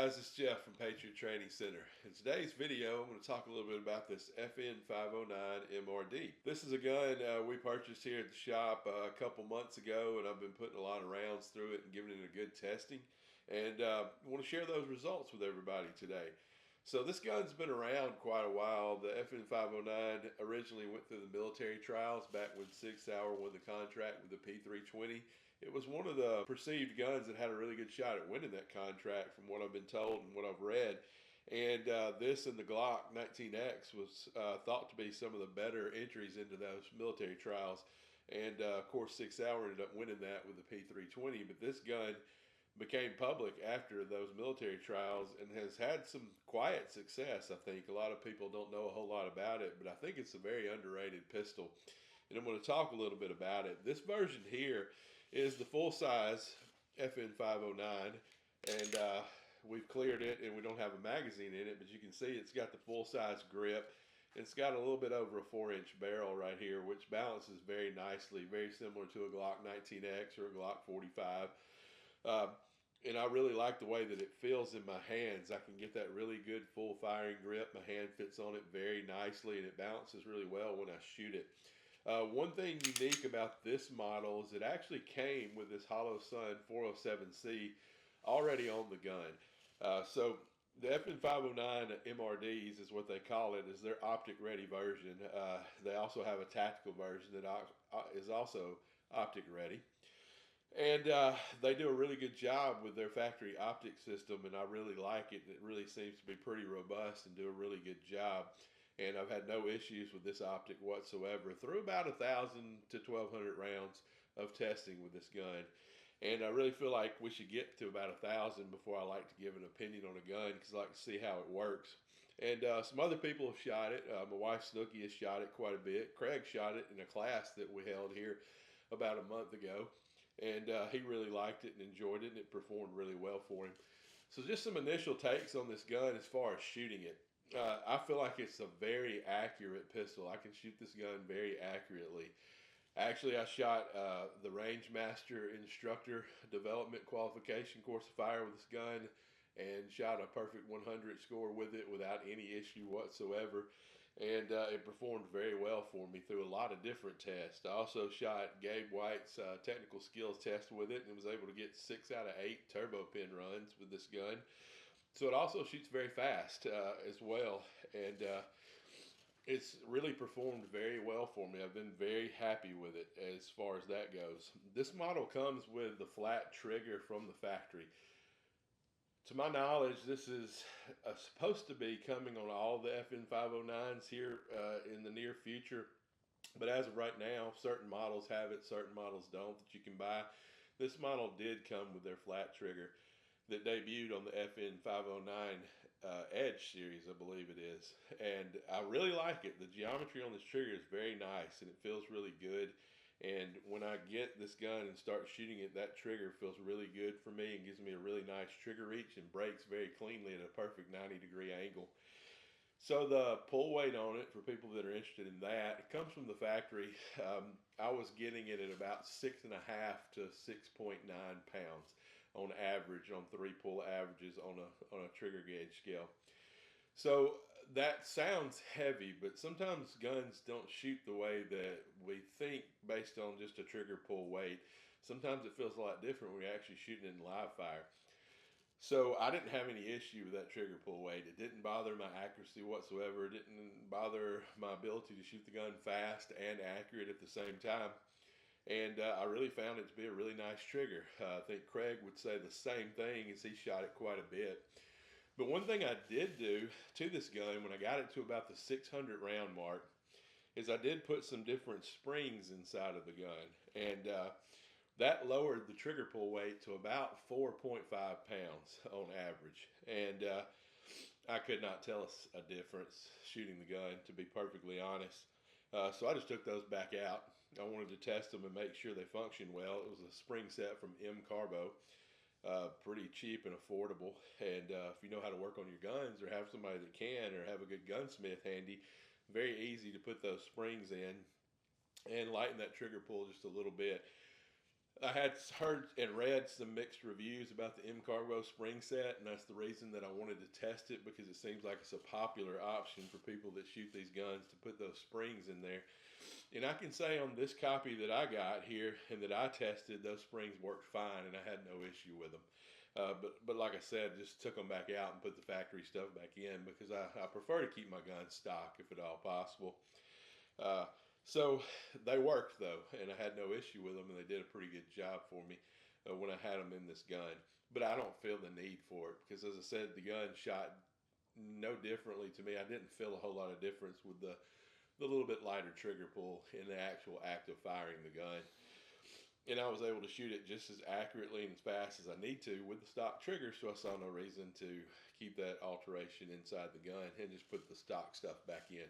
guys, it's Jeff from Patriot Training Center. In today's video, I'm going to talk a little bit about this FN509 MRD. This is a gun we purchased here at the shop a couple months ago, and I've been putting a lot of rounds through it and giving it a good testing. And I want to share those results with everybody today. So this gun's been around quite a while. The FN509 originally went through the military trials back when 6 Sauer won the contract with the P320. It was one of the perceived guns that had a really good shot at winning that contract from what I've been told and what I've read. And this and the Glock 19X was thought to be some of the better entries into those military trials. And of course 6 Sauer ended up winning that with the P320. But this gun became public after those military trials and has had some quiet success. I think a lot of people don't know a whole lot about it, but I think it's a very underrated pistol. And I'm going to talk a little bit about it. This version here is the full-size FN509, and we've cleared it and we don't have a magazine in it, but you can see it's got the full-size grip. It's got a little bit over a 4-inch barrel right here, which balances very nicely, very similar to a Glock 19X or a Glock 45. And I really like the way that it feels in my hands. I can get that really good full firing grip. My hand fits on it very nicely and it balances really well when I shoot it. One thing unique about this model is it actually came with this Hollow Sun 407C already on the gun. So the FN509 MRDs is what they call it, is their optic ready version. They also have a tactical version that is also optic ready. And they do a really good job with their factory optic system, and I really like it. It really seems to be pretty robust and do a really good job. And I've had no issues with this optic whatsoever through about 1,000 to 1,200 rounds of testing with this gun. And I really feel like we should get to about 1,000 before I like to give an opinion on a gun, because I like to see how it works. And some other people have shot it. My wife Snooki has shot it quite a bit. Craig shot it in a class that we held here about a month ago. And he really liked it and enjoyed it, and it performed really well for him. So just some initial takes on this gun as far as shooting it. I feel like it's a very accurate pistol. I can shoot this gun very accurately. Actually, I shot the Rangemaster Instructor Development Qualification course of fire with this gun and shot a perfect 100 score with it without any issue whatsoever. And it performed very well for me through a lot of different tests. I also shot Gabe White's technical skills test with it and was able to get 6 out of 8 turbo pin runs with this gun. So it also shoots very fast as well. And it's really performed very well for me. I've been very happy with it as far as that goes. This model comes with the flat trigger from the factory. To my knowledge, this is supposed to be coming on all the FN509s here in the near future. But as of right now, certain models have it, certain models don't that you can buy. This model did come with their flat trigger that debuted on the FN509 Edge series, I believe it is. And I really like it. The geometry on this trigger is very nice and it feels really good. And when I get this gun and start shooting it, that trigger feels really good for me and gives me a really nice trigger reach and breaks very cleanly at a perfect 90-degree angle. So the pull weight on it, for people that are interested in that, it comes from the factory. I was getting it at about 6.5 to 6.9 pounds on average, on 3 pull averages on a trigger gauge scale. So that sounds heavy, but sometimes guns don't shoot the way that we think based on just a trigger pull weight. Sometimes it feels a lot different when you're actually shooting it in live fire. So I didn't have any issue with that trigger pull weight. It didn't bother my accuracy whatsoever. It didn't bother my ability to shoot the gun fast and accurate at the same time. And I really found it to be a really nice trigger. I think Craig would say the same thing, as he shot it quite a bit. But one thing I did do to this gun when I got it to about the 600 round mark is I did put some different springs inside of the gun. And that lowered the trigger pull weight to about 4.5 pounds on average. And I could not tell a difference shooting the gun, to be perfectly honest. So I just took those back out. I wanted to test them and make sure they function well. It was a spring set from M Carbo. Pretty cheap and affordable. And if you know how to work on your guns or have somebody that can, or have a good gunsmith handy, very easy to put those springs in and lighten that trigger pull just a little bit. I had heard and read some mixed reviews about the M Cargo spring set, and that's the reason that I wanted to test it, because it seems like it's a popular option for people that shoot these guns to put those springs in there. And I can say on this copy that I got here and that I tested, those springs worked fine, and I had no issue with them. But like I said, just took them back out and put the factory stuff back in, because I prefer to keep my guns stock if at all possible. So they worked though, and I had no issue with them, and they did a pretty good job for me when I had them in this gun. But I don't feel the need for it, because as I said, the gun shot no differently to me. I didn't feel a whole lot of difference with the little bit lighter trigger pull in the actual act of firing the gun. And I was able to shoot it just as accurately and as fast as I need to with the stock trigger, so I saw no reason to keep that alteration inside the gun and just put the stock stuff back in.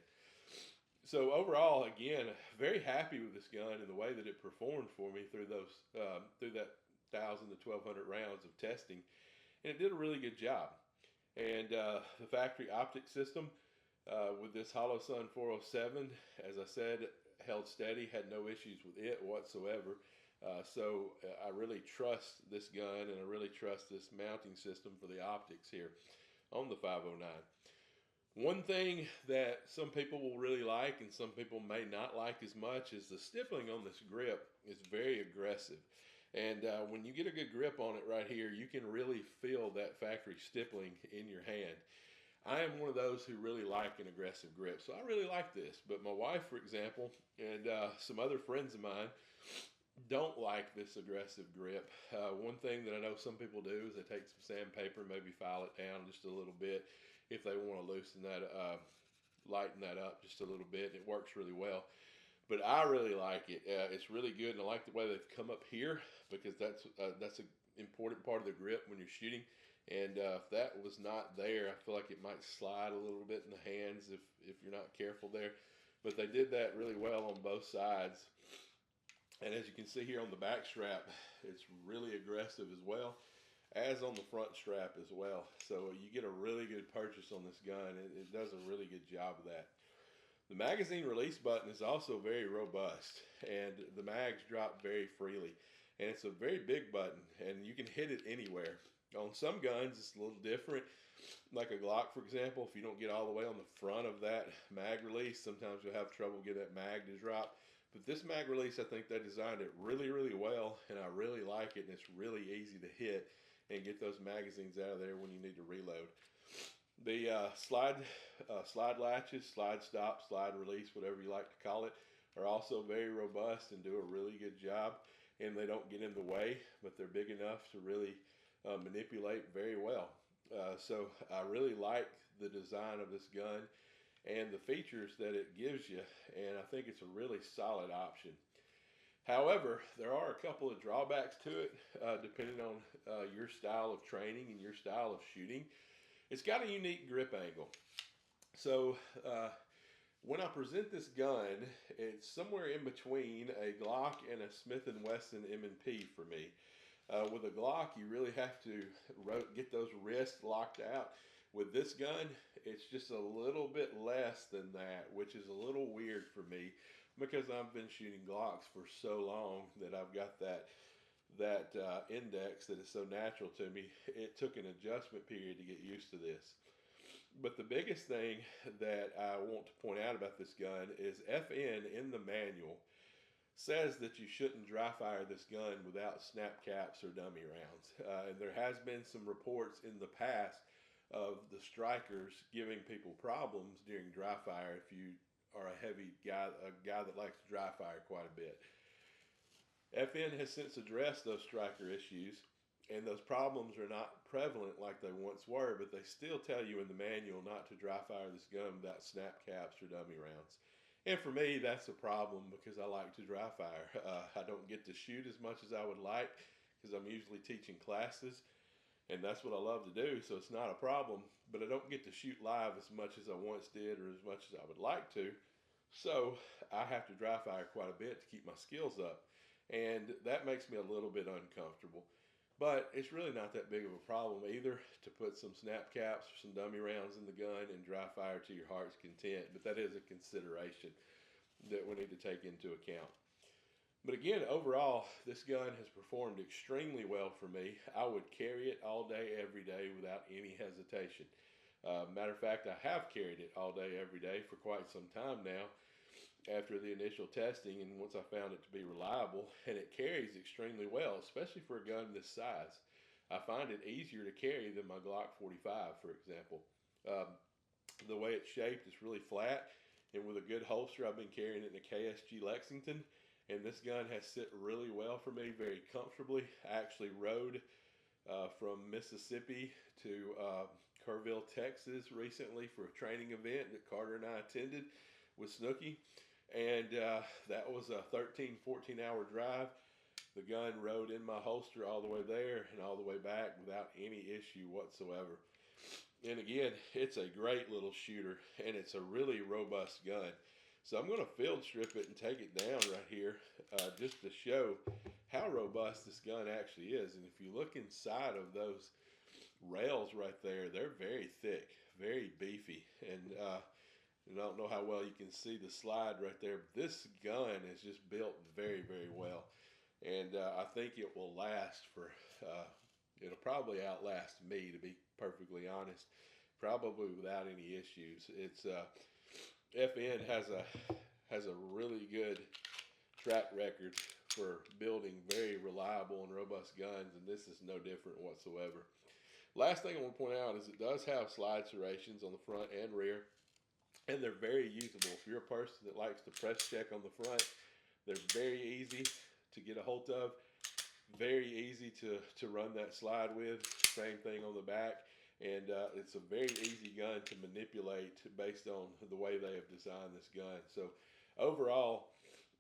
So overall, again, very happy with this gun and the way that it performed for me through that 1,000 to 1,200 rounds of testing, and it did a really good job. And the factory optic system with this HoloSun 407, as I said, held steady, had no issues with it whatsoever. So I really trust this gun, and I really trust this mounting system for the optics here on the 509. One thing that some people will really like and some people may not like as much is the stippling on this grip is very aggressive. And when you get a good grip on it right here, you can really feel that factory stippling in your hand. I am one of those who really like an aggressive grip, so I really like this. But my wife, for example, and some other friends of mine don't like this aggressive grip. One thing that I know some people do is they take some sandpaper, maybe file it down just a little bit if they want to loosen that, lighten that up just a little bit. It works really well. But I really like it. It's really good, and I like the way they've come up here, because that's an important part of the grip when you're shooting. And if that was not there, I feel like it might slide a little bit in the hands if you're not careful there. But they did that really well on both sides. And as you can see here on the back strap, it's really aggressive as well, as on the front strap as well. So you get a really good purchase on this gun. It does a really good job of that. The magazine release button is also very robust, and the mags drop very freely. And it's a very big button, and you can hit it anywhere. On some guns, it's a little different. Like a Glock, for example, if you don't get all the way on the front of that mag release, sometimes you'll have trouble getting that mag to drop. But this mag release, I think they designed it really, really well, and I really like it, and it's really easy to hit and get those magazines out of there when you need to reload. The slide latches, slide stop, slide release, whatever you like to call it, are also very robust and do a really good job. And they don't get in the way, but they're big enough to really manipulate very well. So I really like the design of this gun and the features that it gives you, and I think it's a really solid option. However, there are a couple of drawbacks to it, depending on your style of training and your style of shooting. It's got a unique grip angle. So when I present this gun, it's somewhere in between a Glock and a Smith & Wesson M&P for me. With a Glock, you really have to get those wrists locked out. With this gun, it's just a little bit less than that, which is a little weird for me, because I've been shooting Glocks for so long that I've got that index that is so natural to me. It took an adjustment period to get used to this. But the biggest thing that I want to point out about this gun is FN in the manual says that you shouldn't dry fire this gun without snap caps or dummy rounds. And there has been some reports in the past of the strikers giving people problems during dry fire if you are a guy that likes to dry fire quite a bit. FN has since addressed those striker issues, and those problems are not prevalent like they once were, but they still tell you in the manual not to dry fire this gun without snap caps or dummy rounds. And for me, that's a problem, because I like to dry fire. I don't get to shoot as much as I would like, because I'm usually teaching classes, and that's what I love to do, so it's not a problem. But I don't get to shoot live as much as I once did, or as much as I would like to, so I have to dry fire quite a bit to keep my skills up. And that makes me a little bit uncomfortable. But it's really not that big of a problem either to put some snap caps or some dummy rounds in the gun and dry fire to your heart's content. But that is a consideration that we need to take into account. But again, overall, this gun has performed extremely well for me. I would carry it all day, every day without any hesitation. Matter of fact, I have carried it all day, every day for quite some time now after the initial testing, and once I found it to be reliable, and it carries extremely well, especially for a gun this size. I find it easier to carry than my Glock 45, for example. Um, the way it's shaped is really flat, and with a good holster, I've been carrying it in a KSG Lexington, and this gun has sit really well for me, very comfortably. I actually rode from Mississippi to Kerrville, Texas recently for a training event that Carter and I attended with Snooky, and that was a 13-14 hour drive. The gun rode in my holster all the way there and all the way back without any issue whatsoever. And again, it's a great little shooter, and it's a really robust gun. So I'm going to field strip it and take it down right here just to show how robust this gun actually is. And if you look inside of those rails right there, they're very thick, very beefy. And I don't know how well you can see the slide right there, but this gun is just built very, very well. And I think it will last for, it'll probably outlast me, to be perfectly honest, probably without any issues. It's FN has a really good track record for building very reliable and robust guns, and this is no different whatsoever. Last thing I want to point out is it does have slide serrations on the front and rear, and they're very usable. If you're a person that likes to press check on the front, they're very easy to get a hold of, very easy to run that slide with. Same thing on the back, and it's a very easy gun to manipulate based on the way they have designed this gun. So overall,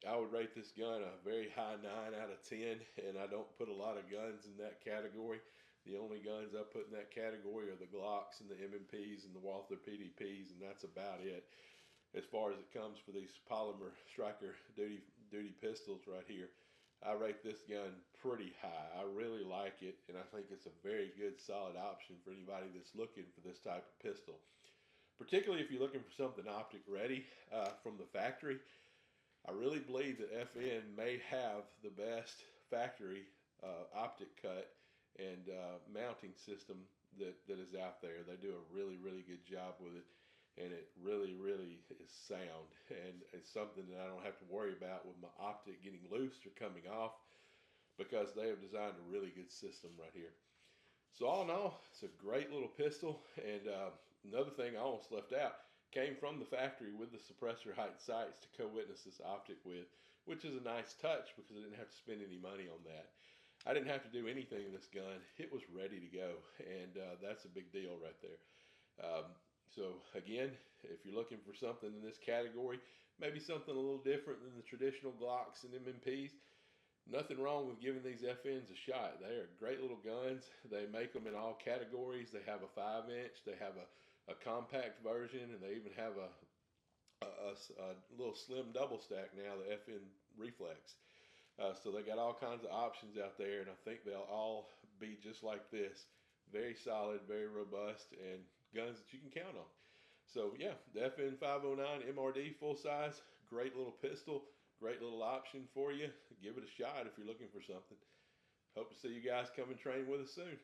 I would rate this gun a very high 9 out of 10, and I don't put a lot of guns in that category. The only guns I put in that category are the Glocks and the MMPs and the Walther PDPs, and that's about it as far as it comes for these polymer striker duty pistols right here. I rate this gun pretty high. I really like it, and I think it's a very good, solid option for anybody that's looking for this type of pistol. Particularly if you're looking for something optic ready from the factory. I really believe that FN may have the best factory optic cut and mounting system that is out there. They do a really, really good job with it, and it really, really is sound, and it's something that I don't have to worry about with my optic getting loose or coming off, because they have designed a really good system right here. So all in all, it's a great little pistol. And another thing I almost left out, came from the factory with the suppressor height sights to co-witness this optic with, which is a nice touch because I didn't have to spend any money on that. I didn't have to do anything in this gun. It was ready to go, and that's a big deal right there. So again, if you're looking for something in this category, maybe something a little different than the traditional Glocks and MMPs, nothing wrong with giving these FNs a shot. They are great little guns. They make them in all categories. They have a 5-inch, they have a compact version, and they even have a little slim double stack now, the FN Reflex. So they got all kinds of options out there, and I think they'll all be just like this. Very solid, very robust, and guns that you can count on. So yeah, the FN 509 MRD full size, great little pistol, great little option for you. Give it a shot if you're looking for something. Hope to see you guys come and train with us soon.